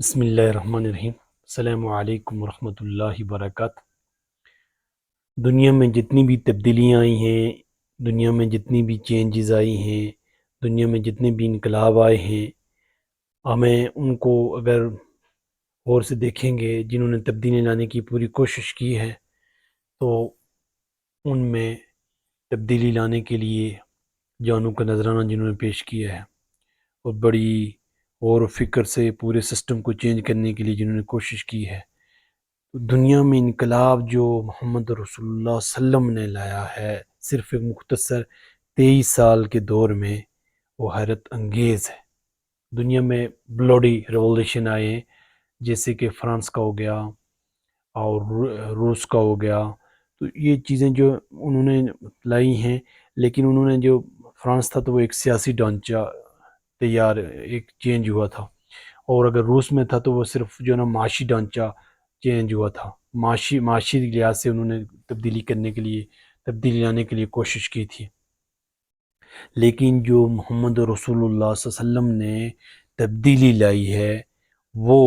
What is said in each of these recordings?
بسم اللہ الرحمن الرحیم۔ السلام علیکم ورحمۃ اللہ وبرکاتہ۔ دنیا میں جتنی بھی تبدیلیاں آئی ہیں، دنیا میں جتنی بھی چینجز آئی ہیں، دنیا میں جتنے بھی انقلاب آئے ہیں، ہمیں ان کو اگر غور سے دیکھیں گے، جنہوں نے تبدیلی لانے کی پوری کوشش کی ہے، تو ان میں تبدیلی لانے کے لیے جانوں کا نذرانہ جنہوں نے پیش کیا ہے، اور بڑی غور و فکر سے پورے سسٹم کو چینج کرنے کے لیے جنہوں نے کوشش کی ہے، دنیا میں انقلاب جو محمد رسول اللہ صلی اللہ علیہ وسلم نے لایا ہے صرف ایک مختصر 23 سال کے دور میں، وہ حیرت انگیز ہے۔ دنیا میں بلوڈی ریولوشن آئے ہیں، جیسے کہ فرانس کا ہو گیا اور روس کا ہو گیا، تو یہ چیزیں جو انہوں نے لائی ہیں، لیکن انہوں نے جو فرانس تھا تو وہ ایک سیاسی ڈھانچہ تیار ایک چینج ہوا تھا، اور اگر روس میں تھا تو وہ صرف جو نا معاشی ڈھانچہ چینج ہوا تھا، معاشی لحاظ سے انہوں نے تبدیلی لانے کے لیے کوشش کی تھی۔ لیکن جو محمد رسول اللہ صلی اللہ علیہ وسلم نے تبدیلی لائی ہے، وہ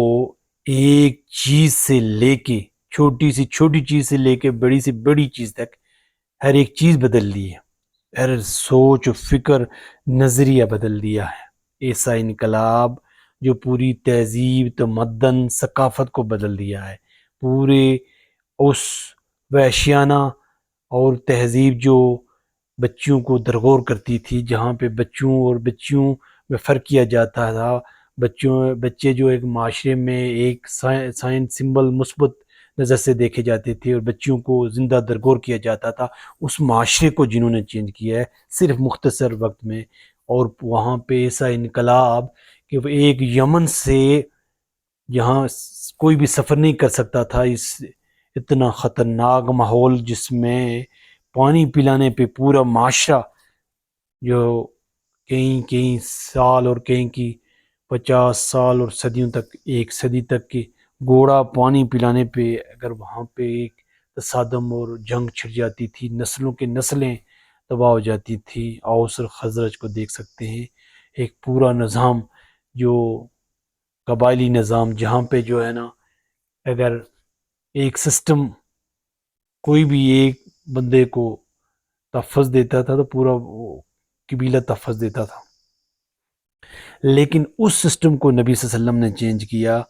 ایک چیز سے لے کے چھوٹی سی چھوٹی چیز سے لے کے بڑی سے بڑی چیز تک ہر ایک چیز بدل دی ہے، ہر سوچ و فکر نظریہ بدل دیا ہے۔ ایسا انقلاب جو پوری تہذیب، تمدن، ثقافت کو بدل دیا ہے، پورے اس وحشیانہ اور تہذیب جو بچیوں کو درگور کرتی تھی، جہاں پہ بچوں اور بچیوں میں فرق کیا جاتا تھا، بچے جو ایک معاشرے میں ایک سائن سمبل مثبت نظر سے دیکھے جاتے تھے، اور بچیوں کو زندہ درگور کیا جاتا تھا، اس معاشرے کو جنہوں نے چینج کیا ہے صرف مختصر وقت میں، اور وہاں پہ ایسا انقلاب کہ وہ ایک یمن سے جہاں کوئی بھی سفر نہیں کر سکتا تھا، اس اتنا خطرناک ماحول جس میں پانی پلانے پہ پورا معاشرہ جو کئی سال اور کہیں کی 50 سال اور صدیوں تک، ایک صدی تک کی گوڑا پانی پلانے پہ اگر وہاں پہ ایک تصادم اور جنگ چھڑ جاتی تھی، نسلوں کے نسلیں تباہ ہو جاتی تھی۔ اوس اور خزرج کو دیکھ سکتے ہیں، ایک پورا نظام جو قبائلی نظام، جہاں پہ جو ہے نا اگر ایک سسٹم کوئی بھی ایک بندے کو تحفظ دیتا تھا تو پورا قبیلہ تحفظ دیتا تھا، لیکن اس سسٹم کو نبی صلی اللہ علیہ وسلم نے چینج کیا،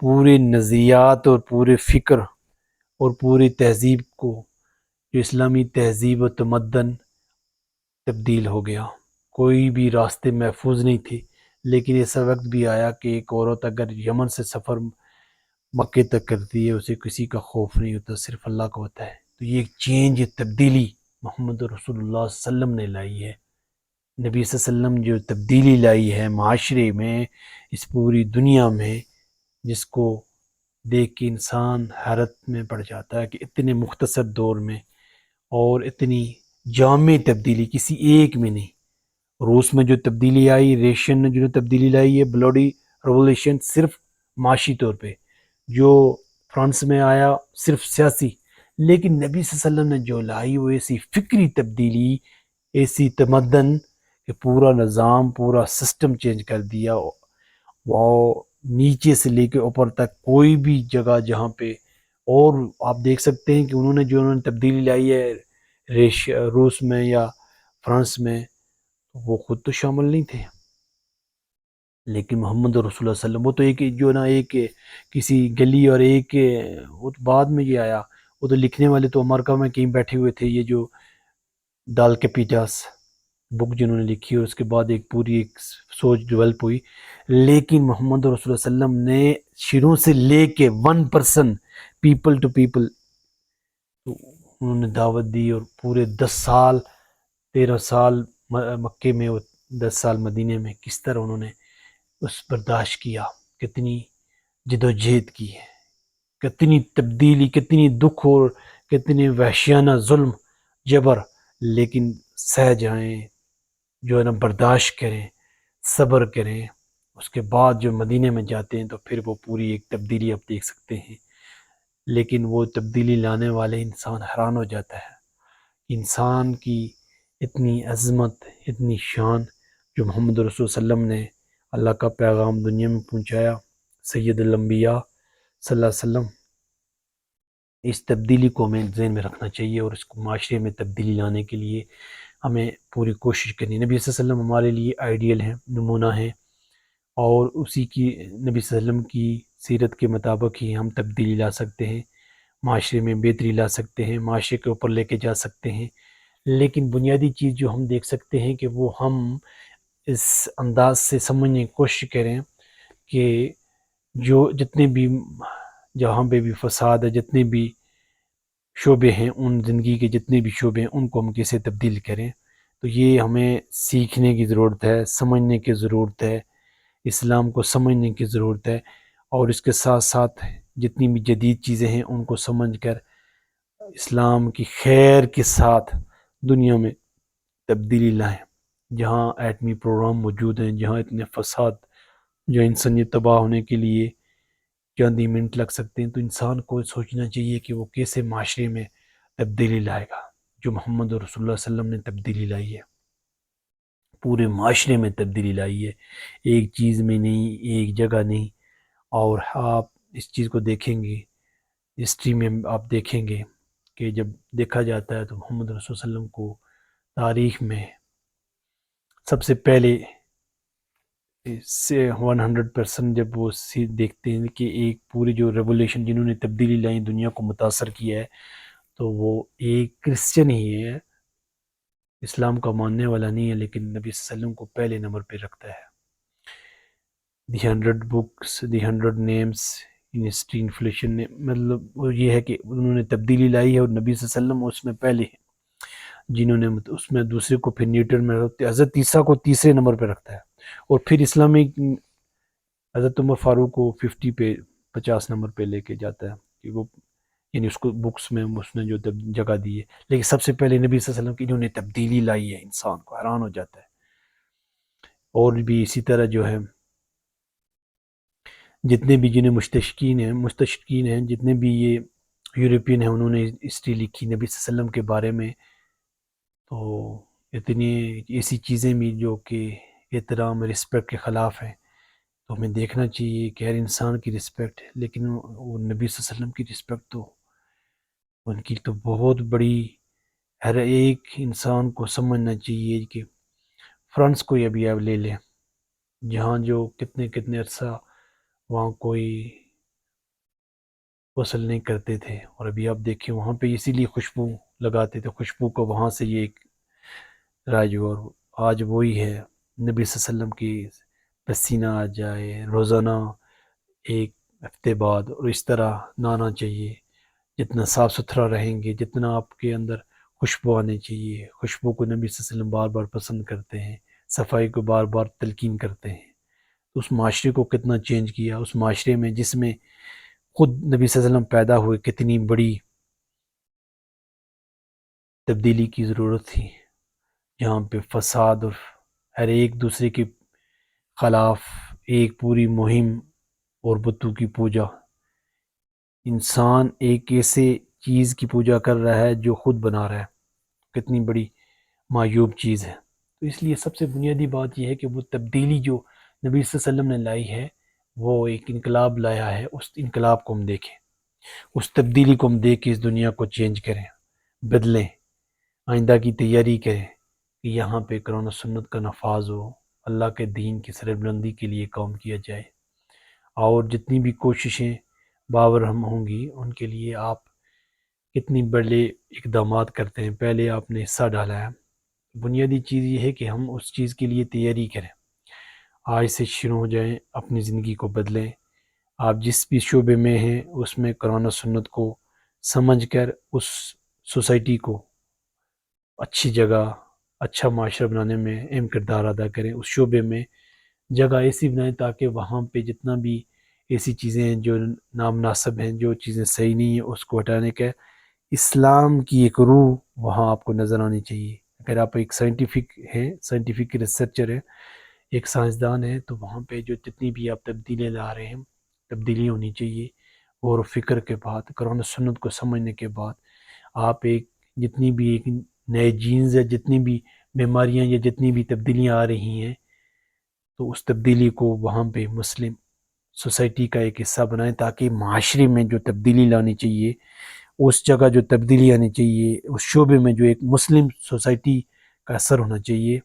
پورے نظریات اور پورے فکر اور پوری تہذیب کو، جو اسلامی تہذیب و تمدن تبدیل ہو گیا، کوئی بھی راستے محفوظ نہیں تھے۔ لیکن ایسا وقت بھی آیا کہ ایک عورت اگر یمن سے سفر مکے تک کرتی ہے، اسے کسی کا خوف نہیں ہوتا، صرف اللہ کا ہوتا ہے۔ تو یہ ایک چینج، یہ تبدیلی محمد رسول اللہ صلی اللہ علیہ وسلم نے لائی ہے۔ نبی صلی اللہ علیہ وسلم جو تبدیلی لائی ہے معاشرے میں، اس پوری دنیا میں، جس کو دیکھ کے انسان حیرت میں پڑ جاتا ہے کہ اتنے مختصر دور میں اور اتنی جامع تبدیلی کسی ایک میں نہیں۔ روس میں جو تبدیلی آئی، ریشن نے جو تبدیلی لائی ہے، بلوڈی ریولوشن، صرف معاشی طور پہ، جو فرانس میں آیا صرف سیاسی، لیکن نبی صلی اللہ علیہ وسلم نے جو لائی وہ ایسی فکری تبدیلی، ایسی تمدن کہ پورا نظام، پورا سسٹم چینج کر دیا۔ وہ نیچے سے لے کے اوپر تک کوئی بھی جگہ جہاں پہ، اور آپ دیکھ سکتے ہیں کہ انہوں نے تبدیلی لائی ہے روس میں یا فرانس میں، وہ خود تو شامل نہیں تھے، لیکن محمد رسول اللہ صلی اللہ علیہ وسلم، وہ تو ایک جو نا ایک کسی گلی، اور ایک وہ تو بعد میں یہ آیا، وہ تو لکھنے والے تو امریکہ میں کہیں بیٹھے ہوئے تھے، یہ جو ڈال کیپیٹاس بک جنہوں نے لکھی ہے، اس کے بعد ایک پوری ایک سوچ ڈیولپ ہوئی۔ لیکن محمد رسول اللہ صلی اللہ علیہ وسلم نے شروع سے لے کے 1% پیپل ٹو پیپل انہوں نے دعوت دی، اور پورے 10 سال 13 سال مکے میں اور 10 سال مدینے میں کس طرح انہوں نے اس برداشت کیا، کتنی جد و جہد کی ہے، کتنی تبدیلی، کتنی دکھ اور کتنی وحشیانہ ظلم جبر، لیکن سہ جائیں، جو ہے نا برداشت کریں، صبر کریں، اس کے بعد جو مدینے میں جاتے ہیں تو پھر وہ پوری ایک تبدیلی آپ دیکھ سکتے ہیں۔ لیکن وہ تبدیلی لانے والے انسان حیران ہو جاتا ہے، انسان کی اتنی عظمت، اتنی شان، جو محمد رسول صلی اللہ علیہ وسلم نے اللہ کا پیغام دنیا میں پہنچایا، سید الانبیاء صلی اللہ علیہ وسلم، اس تبدیلی کو ہمیں ذہن میں رکھنا چاہیے، اور اس کو معاشرے میں تبدیلی لانے کے لیے ہمیں پوری کوشش کرنی ہے۔ نبی صلی اللہ علیہ وسلم ہمارے لیے آئیڈیل ہیں، نمونہ ہیں، اور اسی کی نبی صلی اللہ علیہ وسلم کی سیرت کے مطابق ہی ہم تبدیلی لا سکتے ہیں، معاشرے میں بہتری لا سکتے ہیں، معاشرے کے اوپر لے کے جا سکتے ہیں۔ لیکن بنیادی چیز جو ہم دیکھ سکتے ہیں کہ وہ ہم اس انداز سے سمجھنے کی کوشش کریں کہ جو جتنے بھی جہاں پہ بھی فساد ہے، جتنے بھی شعبے ہیں، ان زندگی کے جتنے بھی شعبے ہیں، ان کو ہم کیسے تبدیل کریں۔ تو یہ ہمیں سیکھنے کی ضرورت ہے، سمجھنے کی ضرورت ہے، اسلام کو سمجھنے کی ضرورت ہے، اور اس کے ساتھ ساتھ جتنی بھی جدید چیزیں ہیں ان کو سمجھ کر اسلام کی خیر کے ساتھ دنیا میں تبدیلی لائیں۔ جہاں ایٹمی پروگرام موجود ہیں، جہاں اتنے فساد، جو انسانیت تباہ ہونے کے لیے چند ہی منٹ لگ سکتے ہیں، تو انسان کو سوچنا چاہیے کہ وہ کیسے معاشرے میں تبدیلی لائے گا، جو محمد رسول اللہ صلی اللہ علیہ وسلم نے تبدیلی لائی ہے، پورے معاشرے میں تبدیلی لائی ہے، ایک چیز میں نہیں، ایک جگہ نہیں۔ اور آپ اس چیز کو دیکھیں گے، ہسٹری میں آپ دیکھیں گے کہ جب دیکھا جاتا ہے تو محمد رسول صلی اللہ علیہ وسلم کو تاریخ میں سب سے پہلے سے 100% جب وہ دیکھتے ہیں کہ ایک پوری جو ریولیوشن جنہوں نے تبدیلی لائی، دنیا کو متاثر کیا ہے، تو وہ ایک کرسچن ہی ہے، اسلام کا ماننے والا نہیں ہے، لیکن نبی صلی اللہ علیہ وسلم کو پہلے نمبر پہ رکھتا ہے۔ دی 100 books, the 100 names in history inflation نے، مطلب وہ یہ ہے کہ انہوں نے تبدیلی لائی ہے، اور نبی صلی اللہ علیہ وسلم اس میں پہلے ہیں جنہوں نے اس میں دوسرے کو پھر نیوٹن میں رکھتے، حضرت عیسیٰ کو تیسرے نمبر پہ رکھتا ہے، اور پھر اسلامی حضرت عمر فاروق کو 50 نمبر پہ لے کے جاتا ہے کہ وہ، یعنی اس کو بکس میں اس نے جو جگہ دی ہے، لیکن سب سے پہلے نبی صلی اللہ علیہ وسلم کی انہوں نے تبدیلی لائی ہے، انسان کو حیران ہو جاتا ہے۔ اور بھی اسی طرح جو ہے جتنے بھی جنہیں مستشرقین ہیں، جتنے بھی یہ یورپین ہیں، انہوں نے ہسٹری لکھی نبی صلی اللہ علیہ وسلم کے بارے میں، تو اتنی ایسی چیزیں بھی جو کہ احترام، رسپیکٹ کے خلاف ہیں، تو ہمیں دیکھنا چاہیے کہ ہر انسان کی رسپیکٹ ہے، لیکن وہ نبی صلی اللہ علیہ وسلم کی رسپیکٹ تو ان کی تو بہت بڑی، ہر ایک انسان کو سمجھنا چاہیے کہ فرانس کو ابھی آپ لے لیں، جہاں جو کتنے عرصہ وہاں کوئی غسل نہیں کرتے تھے، اور ابھی آپ دیکھیں وہاں پہ اسی لیے خوشبو لگاتے تھے، خوشبو کو وہاں سے یہ ایک راج، اور آج وہی ہے نبی صلی اللہ علیہ وسلم کی پسینہ آ جائے روزانہ ایک ہفتے بعد، اور اس طرح نہانا چاہیے، جتنا صاف ستھرا رہیں گے، جتنا آپ کے اندر خوشبو آنی چاہیے، خوشبو کو نبی صلی اللہ علیہ وسلم بار بار پسند کرتے ہیں، صفائی کو بار بار تلقین کرتے ہیں، تو اس معاشرے کو کتنا چینج کیا، اس معاشرے میں جس میں خود نبی صلی اللہ علیہ وسلم پیدا ہوئے، کتنی بڑی تبدیلی کی ضرورت تھی، جہاں پہ فساد اور ہر ایک دوسرے کے خلاف ایک پوری مہم، اور بتوں کی پوجا، انسان ایک ایسے چیز کی پوجا کر رہا ہے جو خود بنا رہا ہے، کتنی بڑی معیوب چیز ہے۔ تو اس لیے سب سے بنیادی بات یہ ہے کہ وہ تبدیلی جو نبی صلی اللہ علیہ وسلم نے لائی ہے، وہ ایک انقلاب لایا ہے، اس انقلاب کو ہم دیکھیں، اس تبدیلی کو ہم دیکھ کے اس دنیا کو چینج کریں، بدلیں، آئندہ کی تیاری کریں کہ یہاں پہ قرآن و سنت کا نفاذ ہو، اللہ کے دین کی سربلندی کے لیے کام کیا جائے، اور جتنی بھی کوششیں باور ہم ہوں گی ان کے لیے آپ کتنی بڑے اقدامات کرتے ہیں، پہلے آپ نے حصہ ڈالا ہے۔ بنیادی چیز یہ ہے کہ ہم اس چیز کے لیے تیاری کریں، آج سے شروع ہو جائیں، اپنی زندگی کو بدلیں، آپ جس بھی شعبے میں ہیں اس میں قرآن و سنت کو سمجھ کر اس سوسائٹی کو اچھی جگہ، اچھا معاشرہ بنانے میں اہم کردار ادا کریں، اس شعبے میں جگہ ایسی بنائیں تاکہ وہاں پہ جتنا بھی ایسی چیزیں ہیں جو نامناسب ہیں، جو چیزیں صحیح نہیں ہیں، اس کو ہٹانے کا اسلام کی ایک روح وہاں آپ کو نظر آنی چاہیے۔ اگر آپ ایک سائنٹیفک ہیں، سائنٹیفک ریسرچر ہیں، ایک سائنسدان ہیں، تو وہاں پہ جو جتنی بھی آپ تبدیلیاں لا رہے ہیں، تبدیلی ہونی چاہیے، غور و فکر کے بعد، قرآن و سنت کو سمجھنے کے بعد آپ ایک جتنی بھی ایک نئے جینز یا جتنی بھی بیماریاں یا جتنی بھی تبدیلیاں آ رہی ہیں، تو اس تبدیلی کو وہاں پہ مسلم سوسائٹی کا ایک حصہ بنائیں تاکہ معاشرے میں جو تبدیلی لانی چاہیے، اس جگہ جو تبدیلی آنی چاہیے، اس شعبے میں جو ایک مسلم سوسائٹی کا اثر ہونا چاہیے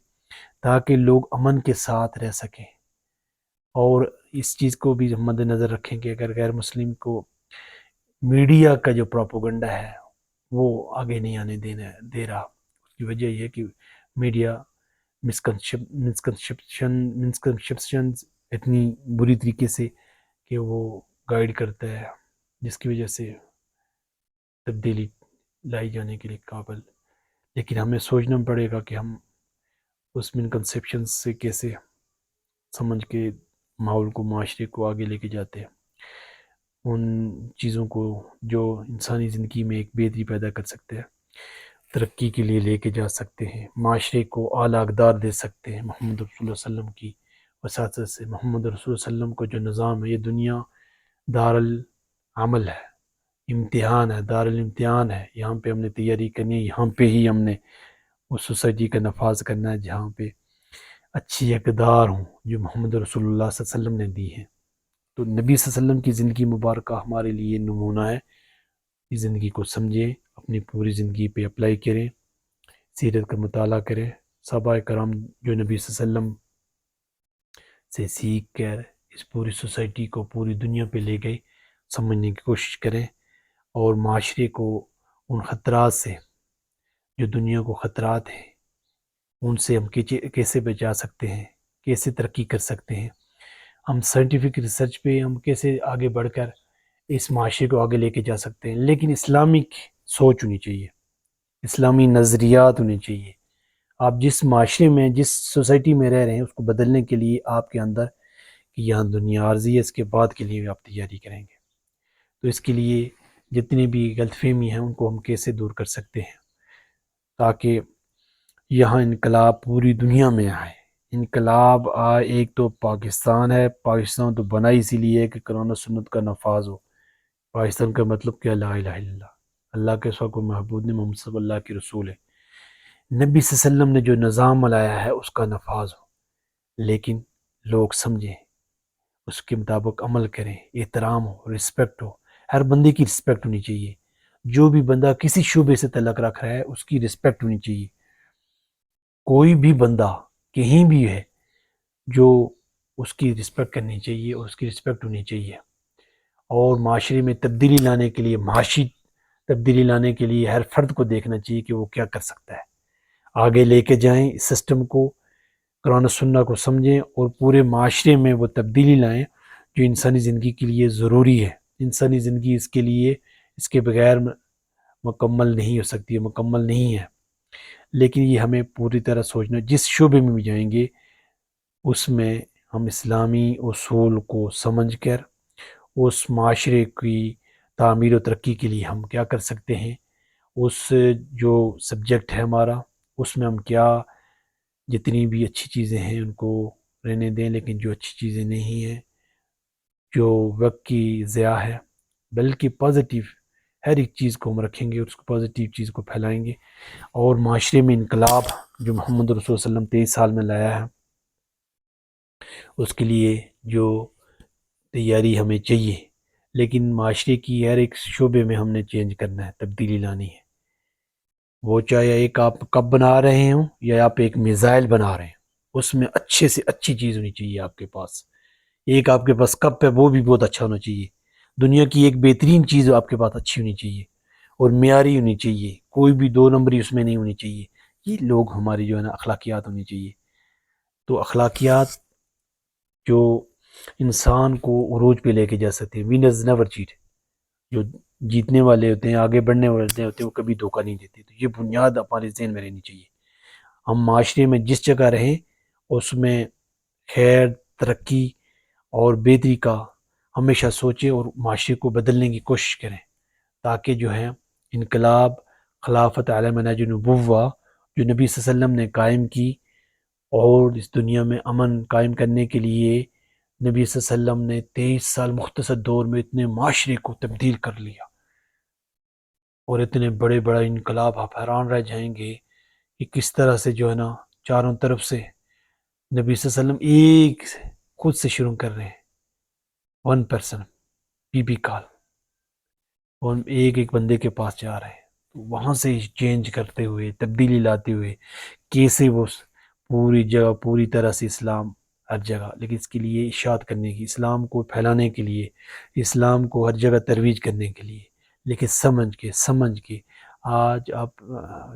تاکہ لوگ امن کے ساتھ رہ سکیں۔ اور اس چیز کو بھی مد نظر رکھیں کہ اگر غیر مسلم کو میڈیا کا جو پروپیگنڈا ہے وہ آگے نہیں آنے دے رہا، اس کی وجہ یہ ہے کہ میڈیا مسکنسپشن اتنی بری طریقے سے کہ وہ گائیڈ کرتا ہے، جس کی وجہ سے تبدیلی لائی جانے کے لیے قابل۔ لیکن ہمیں سوچنا پڑے گا کہ ہم اس مسکنسپشن سے کیسے سمجھ کے ماحول کو، معاشرے کو آگے لے کے جاتے ہیں، ان چیزوں کو جو انسانی زندگی میں ایک بہتری پیدا کر سکتے ہیں، ترقی کے لیے لے کے جا سکتے ہیں، معاشرے کو اعلیٰ اقدار دے سکتے ہیں محمد رسول اللہ صلی اللہ علیہ وسلم کی وساطت سے۔ محمد رسول اللہ صلی اللہ علیہ وسلم کا جو نظام ہے، یہ دنیا دار العمل ہے، امتحان ہے، دار الامتحان ہے، یہاں پہ ہم نے تیاری کرنی ہے، یہاں پہ ہی ہم نے اس سوسائٹی کا نفاذ کرنا ہے جہاں پہ اچھی اقدار ہوں جو محمد رسول اللہ صلی اللہ علیہ وسلم نے دی ہیں۔ تو نبی صلی اللہ علیہ وسلم کی زندگی مبارکہ ہمارے لیے نمونہ ہے، اس زندگی کو سمجھیں، اپنی پوری زندگی پہ اپلائی کریں، سیرت کا مطالعہ کریں، صحابہ کرام جو نبی صلی اللہ علیہ وسلم سے سیکھ کر اس پوری سوسائٹی کو پوری دنیا پہ لے گئے، سمجھنے کی کوشش کریں، اور معاشرے کو ان خطرات سے جو دنیا کو خطرات ہیں ان سے ہم کیسے بچا سکتے ہیں، کیسے ترقی کر سکتے ہیں، ہم سائنٹیفک ریسرچ پہ ہم کیسے آگے بڑھ کر اس معاشرے کو آگے لے کے جا سکتے ہیں۔ لیکن اسلامک سوچ ہونی چاہیے، اسلامی نظریات ہونے چاہیے۔ آپ جس معاشرے میں، جس سوسائٹی میں رہ رہے ہیں، اس کو بدلنے کے لیے آپ کے اندر کہ یہاں دنیا عارضی ہے، اس کے بعد کے لیے آپ تیاری کریں گے۔ تو اس کے لیے جتنی بھی غلط فہمی ہیں ان کو ہم کیسے دور کر سکتے ہیں تاکہ یہاں انقلاب پوری دنیا میں آئے۔ انقلاب آئے، ایک تو پاکستان ہے، پاکستان تو بنا اسی لیے ہے کہ قرآن و سنت کا نفاذ ہو۔ پاکستان کا مطلب کیا؟ لا الہ الا اللہ، اللہ کے سوا کوئی معبود نہیں، محمد صلی اللہ کے رسول ہے۔ نبی صلی اللہ علیہ وسلم نے جو نظام لایا ہے اس کا نفاذ ہو، لیکن لوگ سمجھیں، اس کے مطابق عمل کریں، احترام ہو، رسپیکٹ ہو، ہر بندے کی رسپیکٹ ہونی چاہیے۔ جو بھی بندہ کسی شعبے سے تعلق رکھ رہا ہے اس کی رسپیکٹ ہونی چاہیے۔ کوئی بھی بندہ کہیں بھی ہے جو اس کی رسپیکٹ کرنی چاہیے اور اس کی رسپیکٹ ہونی چاہیے۔ اور معاشرے میں تبدیلی لانے کے لیے، معاشی تبدیلی لانے کے لیے ہر فرد کو دیکھنا چاہیے کہ وہ کیا کر سکتا ہے، آگے لے کے جائیں اس سسٹم کو، قرآن و سنت کو سمجھیں اور پورے معاشرے میں وہ تبدیلی لائیں جو انسانی زندگی کے لیے ضروری ہے۔ انسانی زندگی اس کے لیے، اس کے بغیر مکمل نہیں ہو سکتی، مکمل نہیں ہے۔ لیکن یہ ہمیں پوری طرح سوچنا، جس شعبے میں بھی جائیں گے اس میں ہم اسلامی اصول کو سمجھ کر اس معاشرے کی تعمیر و ترقی کے لیے ہم کیا کر سکتے ہیں، اس جو سبجیکٹ ہے ہمارا اس میں ہم کیا، جتنی بھی اچھی چیزیں ہیں ان کو رہنے دیں، لیکن جو اچھی چیزیں نہیں ہیں، جو وقت کی ضیاع ہے، بلکہ پازیٹیو ہر ایک چیز کو ہم رکھیں گے، اس کو پازیٹیو چیز کو پھیلائیں گے۔ اور معاشرے میں انقلاب جو محمد رسول صلی اللہ علیہ وسلم 23 سال میں لایا ہے، اس کے لیے جو تیاری ہمیں چاہیے، لیکن معاشرے کی ہر ایک شعبے میں ہم نے چینج کرنا ہے، تبدیلی لانی ہے۔ وہ چاہے ایک آپ کپ بنا رہے ہوں یا آپ ایک میزائل بنا رہے ہیں، اس میں اچھے سے اچھی چیز ہونی چاہیے آپ کے پاس۔ ایک آپ کے پاس کپ ہے، وہ بھی بہت اچھا ہونا چاہیے۔ دنیا کی ایک بہترین چیز آپ کے پاس اچھی ہونی چاہیے اور معیاری ہونی چاہیے، کوئی بھی دو نمبری اس میں نہیں ہونی چاہیے۔ یہ لوگ ہماری جو ہے نا اخلاقیات ہونی چاہیے۔ تو اخلاقیات جو انسان کو عروج پہ لے کے جا سکتے ہیں، ونرز نیور چیٹ، جو جیتنے والے ہوتے ہیں، آگے بڑھنے والے ہوتے ہیں، وہ کبھی دھوکہ نہیں دیتے۔ تو یہ بنیاد ہمارے ذہن میں رہنی چاہیے۔ ہم معاشرے میں جس جگہ رہیں اس میں خیر، ترقی اور بہتری کا ہمیشہ سوچیں اور معاشرے کو بدلنے کی کوشش کریں، تاکہ جو ہے انقلاب، خلافت علی منہج نبوہ جو نبی صلی اللہ علیہ وسلم نے قائم کی، اور اس دنیا میں امن قائم کرنے کے لیے نبی صلی اللہ علیہ وسلم نے 23 سال مختصر دور میں اتنے معاشرے کو تبدیل کر لیا، اور اتنے بڑے بڑا انقلاب، آپ حیران رہ جائیں گے کہ کس طرح سے جو ہے نا چاروں طرف سے نبی صلی اللہ علیہ وسلم ایک خود سے شروع کر رہے ہیں، ون پرسن پی پی کال، اور ایک بندے کے پاس جا رہے ہیں، وہاں سے چینج کرتے ہوئے، تبدیلی لاتے ہوئے، کیسے وہ پوری جگہ پوری طرح سے اسلام ہر جگہ، لیکن اس کے لیے اشاعت کرنے کی، اسلام کو پھیلانے کے لیے، اسلام کو ہر جگہ ترویج کرنے کے لیے، لیکن سمجھ کے آج آپ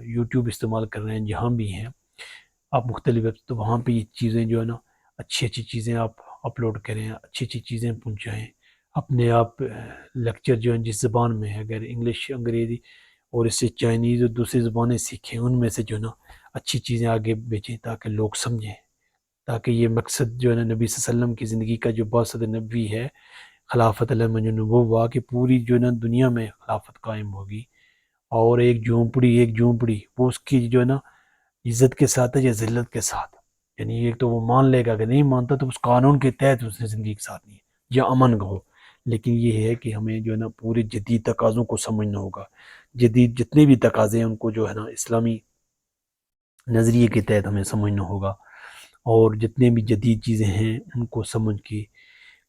یوٹیوب استعمال کر رہے ہیں، جہاں بھی ہیں آپ مختلف تو وہاں پہ یہ چیزیں جو ہے نا، اچھی چیزیں آپ اپلوڈ کریں، اچھی چیزیں پہنچائیں اپنے آپ۔ لیکچر جو ہیں جس زبان میں ہے، اگر انگلش، انگریزی اور اس سے چائنیز اور دوسری زبانیں سیکھیں، ان میں سے جو ہے نا اچھی چیزیں آگے بیچیں تاکہ لوگ سمجھیں، تاکہ یہ مقصد جو ہے نا نبی صلی اللہ علیہ وسلم کی زندگی کا جو بعثت نبوی ہے، خلافت علیہ نبوہ، کہ پوری جو ہے نا دنیا میں خلافت قائم ہوگی، اور ایک جھونپڑی وہ اس کی جو ہے نا عزت کے ساتھ ہے یا ذلت کے ساتھ، یعنی ایک تو وہ مان لے گا، اگر نہیں مانتا تو اس قانون کے تحت اس نے زندگی کے ساتھ نہیں ہے، یا امن ہو۔ لیکن یہ ہے کہ ہمیں جو ہے نا پورے جدید تقاضوں کو سمجھنا ہوگا، جدید جتنے بھی تقاضے ہیں ان کو جو ہے نا اسلامی نظریے کے تحت ہمیں سمجھنا ہوگا، اور جتنے بھی جدید چیزیں ہیں ان کو سمجھ کے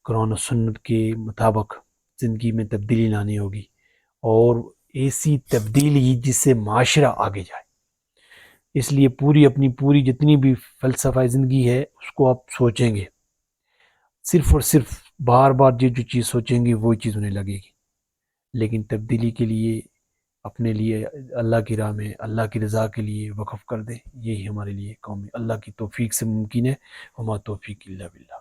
قرآن و سنت کے مطابق زندگی میں تبدیلی لانی ہوگی، اور ایسی تبدیلی جس سے معاشرہ آگے جائے۔ اس لیے پوری جتنی بھی فلسفہ زندگی ہے اس کو آپ سوچیں گے، صرف اور صرف بار بار جو چیز سوچیں گے وہی چیز انہیں لگے گی، لیکن تبدیلی کے لیے اپنے لیے اللہ کی راہ میں اللہ کی رضا کے لیے وقف کر دیں، یہی ہمارے لیے قوم اللہ کی توفیق سے ممکن ہے، وما توفیق الا باللہ۔